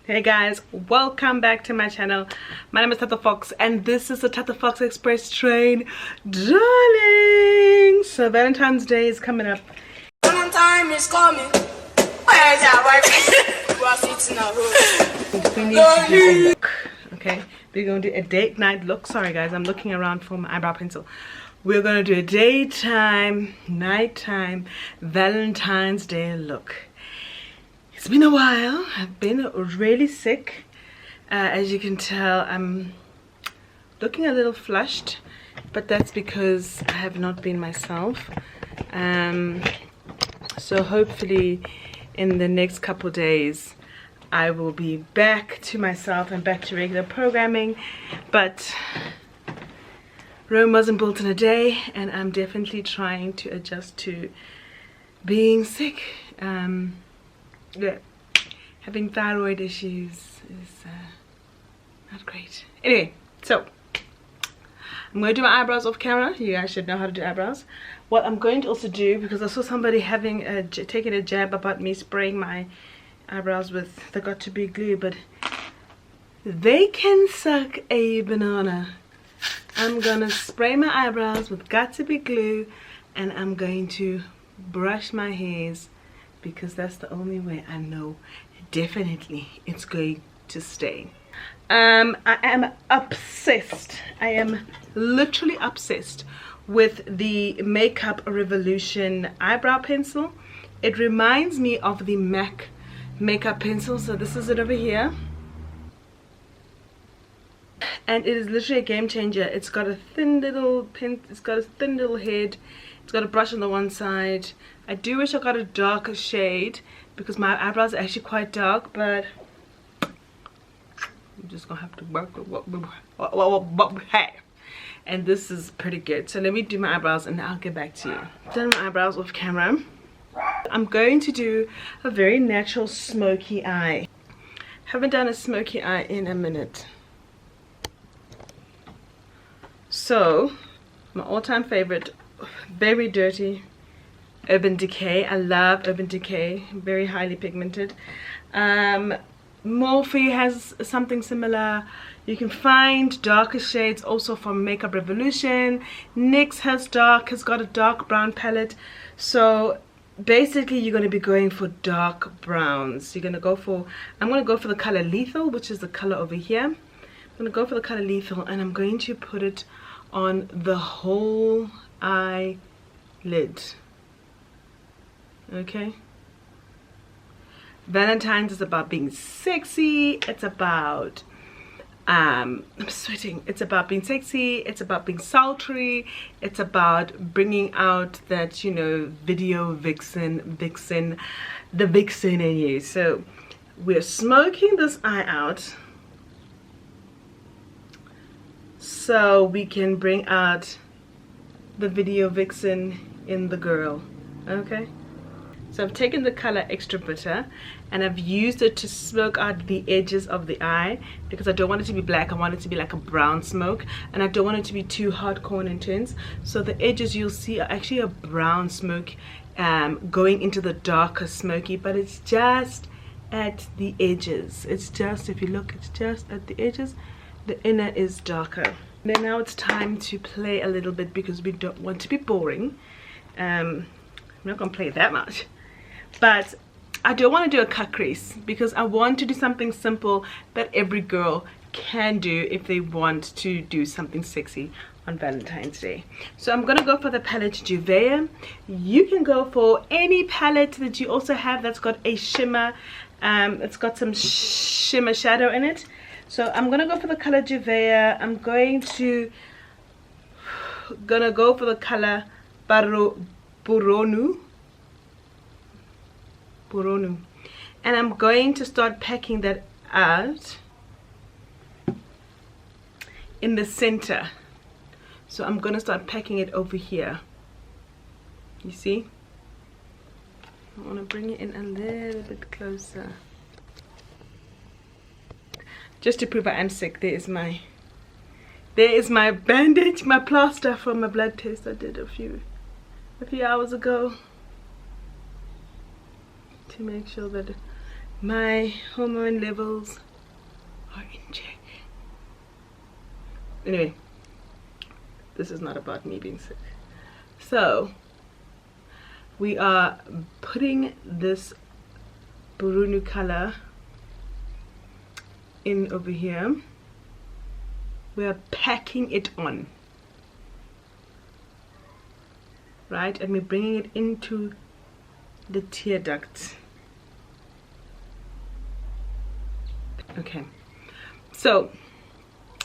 Hey guys, welcome back to my channel. My name is Tata Fox and this is the Tata Fox Express train, darling. So Valentine's Day is coming up. Valentine is coming. Where is our wife? We're sitting at home. Okay, we're going to do a date night look. Sorry guys, I'm looking around for my eyebrow pencil. We're going to do a daytime, nighttime, Valentine's Day look. It's been a while. I've been really sick. As you can tell, I'm looking a little flushed, but that's because I have not been myself. So hopefully in the next couple days I will be back to myself and back to regular programming. But Rome wasn't built in a day, and I'm definitely trying to adjust to being sick. Yeah, having thyroid issues is not great. Anyway, so I'm going to do my eyebrows off camera. You guys should know how to do eyebrows. What I'm going to also do, because I saw somebody having taking a jab about me spraying my eyebrows with the got to be glue, but they can suck a banana. I'm gonna spray my eyebrows with got to be glue, and I'm going to brush my hairs, because that's the only way I know definitely it's going to stay. I am obsessed. I am literally obsessed with the Makeup Revolution eyebrow pencil. It reminds me of the MAC makeup pencil. So this is it over here, and it is literally a game changer. It's got a thin little pen, it's got a thin little head, it's got a brush on the one side. I do wish I got a darker shade because my eyebrows are actually quite dark, but I'm just gonna have to work with what we have. And this is pretty good. So let me do my eyebrows and I'll get back to you. I've done my eyebrows off camera. I'm going to do a very natural smoky eye. Haven't done a smoky eye in a minute. So my all-time favorite, very dirty, Urban Decay. I love Urban Decay, very highly pigmented. Morphe has something similar. You can find darker shades also from Makeup Revolution. NYX has got a dark brown palette. So basically you're going to be going for dark browns. I'm going to go for the color Lethal, which is the color over here. I'm going to go for the color Lethal, and I'm going to put it on the whole eyelid. Okay, Valentine's is about being sexy. It's about I'm sweating. It's about being sexy. It's about being sultry. It's about bringing out that, you know, video vixen, the vixen in you. So we're smoking this eye out so we can bring out the video vixen in the girl. Okay, so I've taken the color Extra Bitter and I've used it to smoke out the edges of the eye, because I don't want it to be black. I want it to be like a brown smoke, and I don't want it to be too hardcore and intense. So the edges you'll see are actually a brown smoke going into the darker smoky, but it's just at the edges. It's just, if you look, it's just at the edges. The inner is darker. Then now it's time to play a little bit, because we don't want to be boring. I'm not gonna play that much, but I don't want to do a cut crease, because I want to do something simple that every girl can do if they want to do something sexy on Valentine's Day. So I'm gonna go for the palette Juvia. You can go for any palette that you also have that's got a shimmer. It's got some shimmer shadow in it. So I'm gonna go for the color Juvia. I'm gonna go for the color Buronu, and I'm going to start packing that out in the center. So I'm going to start packing it over here. You see, I want to bring it in a little bit closer just to prove I am sick. There is my bandage, my plaster from a blood test I did a few hours ago, to make sure that My hormone levels are in check. Anyway, this is not about me being sick. So we are putting this Burunu color in over here. We are packing it on, right, and we're bringing it into the tear duct. Okay, so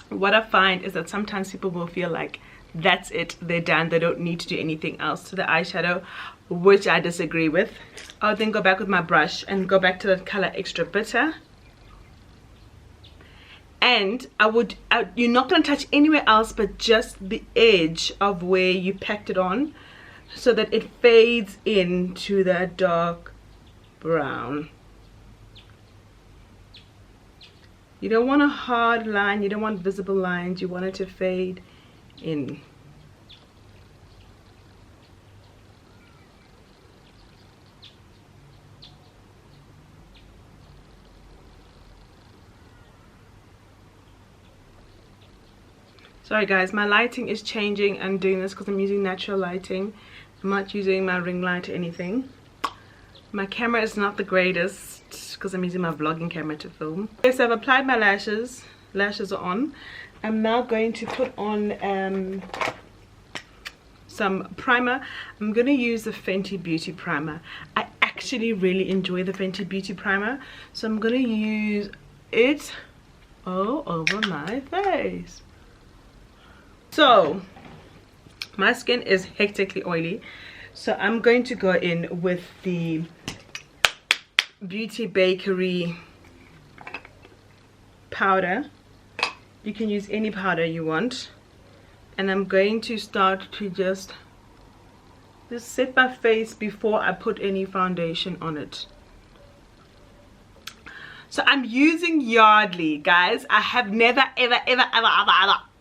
what I find is that sometimes people will feel like that's it, they're done, they don't need to do anything else to the eyeshadow, which I disagree with. I'll then go back with my brush and go back to that color Extra Bitter, and you're not going to touch anywhere else but just the edge of where you packed it on, so that it fades into that dark brown. You don't want a hard line, you don't want visible lines, you want it to fade in. Sorry guys, my lighting is changing. I'm doing this because I'm using natural lighting. I'm not using my ring light or anything. My camera is not the greatest because I'm using my vlogging camera to film. Okay, so I've applied my lashes. Lashes are on. I'm now going to put on some primer. I'm going to use the Fenty Beauty Primer. I actually really enjoy the Fenty Beauty Primer, so I'm going to use it all over my face. So my skin is hectically oily, so I'm going to go in with the Beauty Bakery powder. You can use any powder you want, and I'm going to start to just set my face before I put any foundation on it. So I'm using Yardley, guys. I have never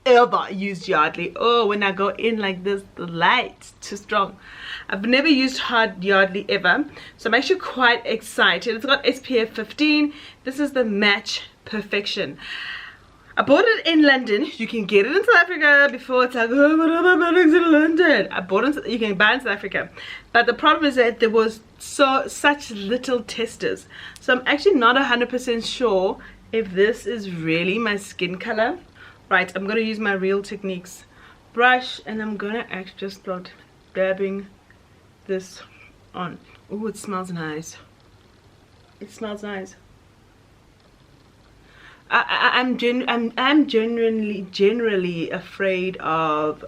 ever used Yardley. Oh, when I go in like this, the light's too strong. I've never used hard Yardley ever, so I'm actually quite excited. It's got SPF 15. This is the Match Perfection. I bought it in London. You can get it in South Africa before it's like, oh, what are my products in London? I bought it, you can buy it in South Africa. But the problem is that there was such little testers. So I'm actually not 100% sure if this is really my skin color. Right, I'm going to use my Real Techniques brush, and I'm going to actually just start dabbing this on. Oh, it smells nice. It smells nice. I'm generally afraid of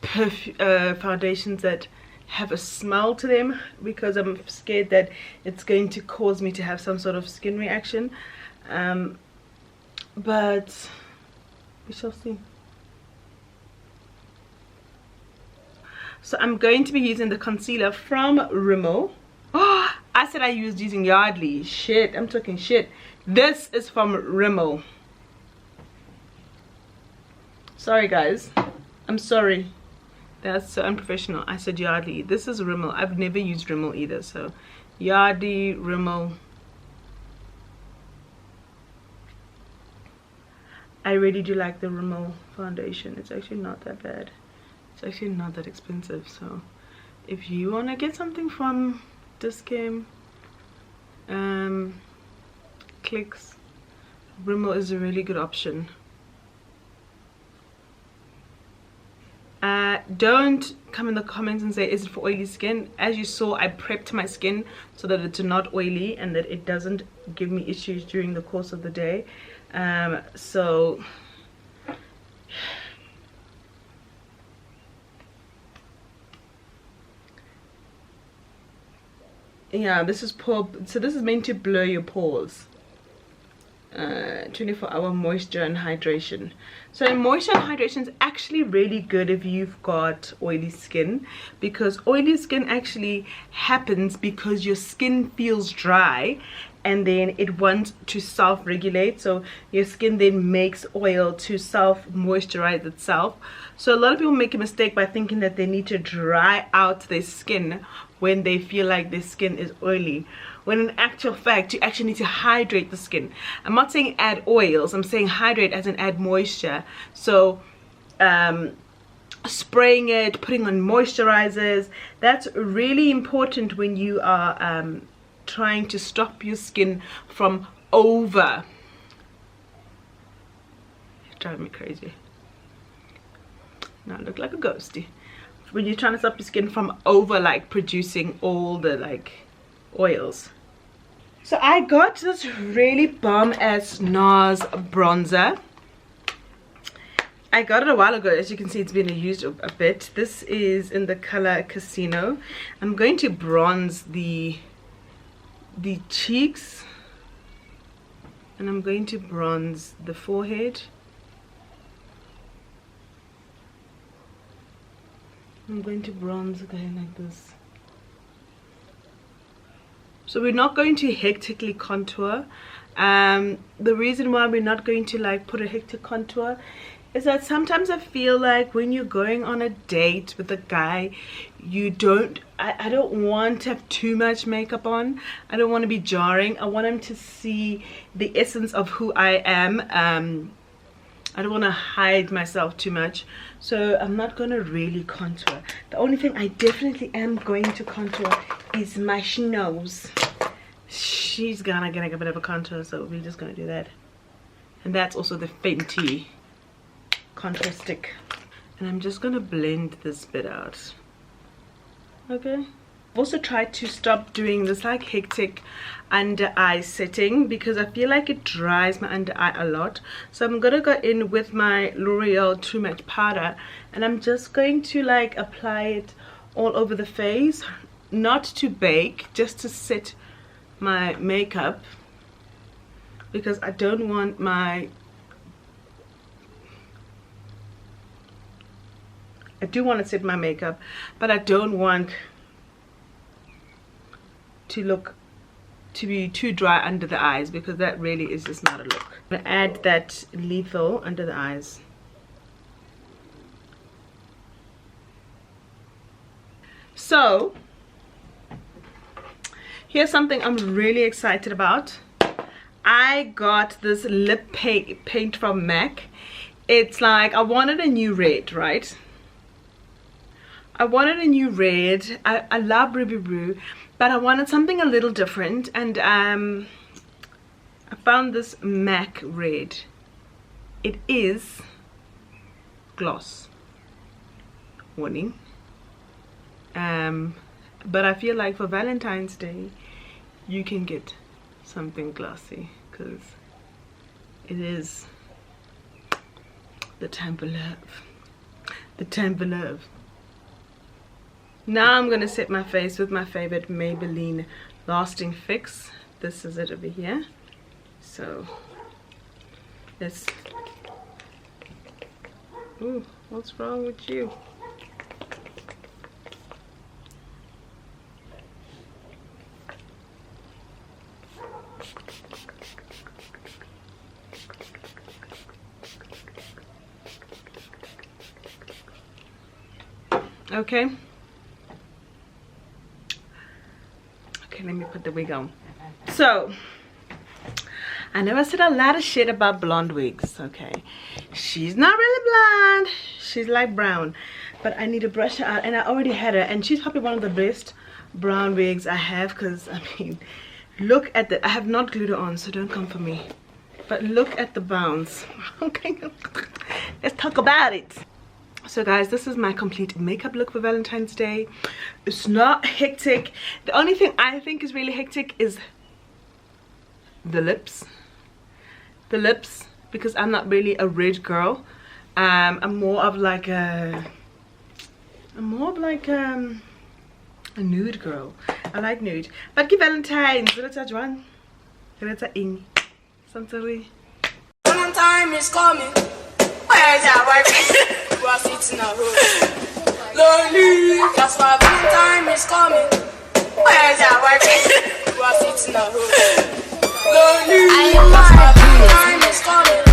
foundations that have a smell to them, because I'm scared that it's going to cause me to have some sort of skin reaction. But we shall see. So I'm going to be using the concealer from Rimmel. Oh, I said I used using Yardley. Shit, I'm talking shit. This is from Rimmel. Sorry guys, I'm sorry. That's so unprofessional. I said Yardley. This is Rimmel. I've never used Rimmel either. So Yardley, Rimmel. I really do like the Rimmel foundation. It's actually not that bad. It's actually not that expensive. So if you want to get something from Decay, Clicks, Rimmel is a really good option. Don't come in the comments and say, is it for oily skin? As you saw, I prepped my skin so that it's not oily and that it doesn't give me issues during the course of the day. So yeah, this is this is meant to blur your pores. 24-hour moisture and hydration. So moisture and hydration is actually really good if you've got oily skin, because oily skin actually happens because your skin feels dry and then it wants to self-regulate. So your skin then makes oil to self-moisturize itself. So a lot of people make a mistake by thinking that they need to dry out their skin when they feel like their skin is oily, when in actual fact you actually need to hydrate the skin. I'm not saying add oils, I'm saying hydrate as in add moisture. So spraying it, putting on moisturizers, that's really important when you are trying to stop your skin from over. It's driving me crazy. Now I look like a ghosty. When you're trying to stop your skin from over like producing all the like oils. So I got this really bomb ass Nars bronzer. I got it a while ago. As you can see, it's been used a bit. This is in the color Casino. I'm going to bronze the cheeks, and I'm going to bronze the forehead. I'm going to bronze again like this. So we're not going to hectically contour. The reason why we're not going to like put a hectic contour is that sometimes I feel like when you're going on a date with a guy, you don't, I don't want to have too much makeup on. I don't want to be jarring. I want him to see the essence of who I am. I don't want to hide myself too much, so I'm not going to really contour. The only thing I definitely am going to contour is my nose. She's gonna get a bit of a contour, so we're just going to do that. And that's also the Fenty contour stick. And I'm just going to blend this bit out. Okay. I've also tried to stop doing this like hectic under eye setting because I feel like it dries my under eye a lot. So I'm gonna go in with my L'Oreal True Match powder, and I'm just going to like apply it all over the face, not to bake, just to set my makeup, because I don't want my, I do want to set my makeup, but I don't want to be too dry under the eyes, because that really is just not a look. I'm gonna add that lethal under the eyes. So here's something I'm really excited about. I got this lip paint from MAC. It's like, I wanted a new red, right? I wanted a new red. I love Ruby Roo, but I wanted something a little different, and I found this MAC red. It is gloss. Warning. But I feel like for Valentine's Day you can get something glossy, because it is the time for love. The time for love. Now I'm going to set my face with my favorite Maybelline Lasting Fix. This is it over here. So let's... Ooh, what's wrong with you? Okay. Okay, let me put the wig on. So, I know I said a lot of shit about blonde wigs, okay? She's not really blonde. She's like brown. But I need to brush her out, and I already had her, and she's probably one of the best brown wigs I have, because, I mean, look at the... I have not glued her on, so don't come for me. But look at the bounce. Okay, let's talk about it. So guys, this is my complete makeup look for Valentine's Day. It's not hectic. The only thing I think is really hectic is the lips. The lips, because I'm not really a red girl. I'm more of like a nude girl. I like nude. But give Valentine's. Valentine is coming. Where's our wife? We're sitting at home. Lonely. That's why Valentine is coming. Where's our wife? We're sitting at home. Lonely. That's why Valentine is coming.